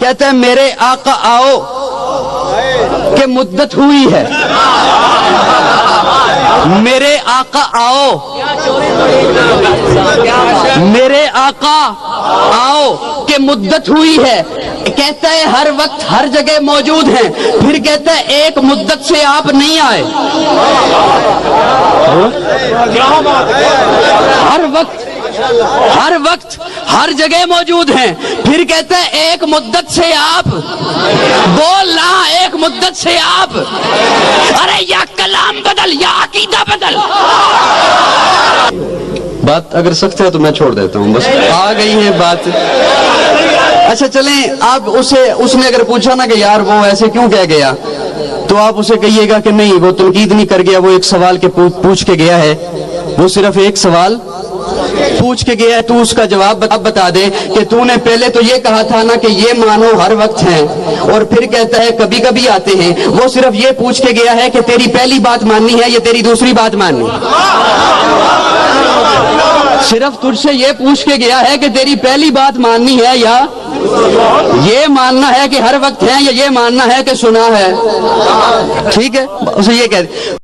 کہتا ہے میرے آقا آؤ کہ مدت ہوئی ہے، میرے آقا آؤ، میرے آقا آؤ کہ مدت ہوئی ہے۔ کہتا ہے ہر وقت ہر جگہ موجود ہیں، پھر کہتا ہے ایک مدت سے آپ نہیں آئے۔ ہر وقت ہر جگہ موجود ہیں، پھر کہتا ہے ایک مدت سے آپ بول نا، ایک مدت سے آپ، ارے یا کلام بدل یا عقیدہ بدل۔ بات اگر سخت ہے تو میں چھوڑ دیتا ہوں، بس آ گئی ہے بات۔ اچھا چلیں، آپ اس نے اگر پوچھا نا کہ یار وہ ایسے کیوں کہہ گیا، تو آپ اسے کہیے گا کہ نہیں وہ تنقید نہیں کر گیا، وہ ایک سوال کے پوچھ کے گیا ہے، وہ صرف ایک سوال پوچھ کے گیا ہے، تو اس کا جواب بتا دے کہ تو نے پہلے تو یہ کہا تھا نا کہ یہ مانو ہر وقت ہیں، اور پھر کہتا ہے کبھی کبھی آتے ہیں۔ وہ صرف یہ پوچھ کے گیا ہے کہ تیری پہلی بات ماننی ہے یا تیری دوسری بات ماننی ہے؟ صرف تجھ سے یہ پوچھ کے گیا ہے کہ تیری پہلی بات ماننی ہے یا یہ ماننا ہے کہ ہر وقت ہے، یا یہ ماننا ہے کہ سنا ہے؟ ٹھیک ہے، اسے یہ کہہ دے۔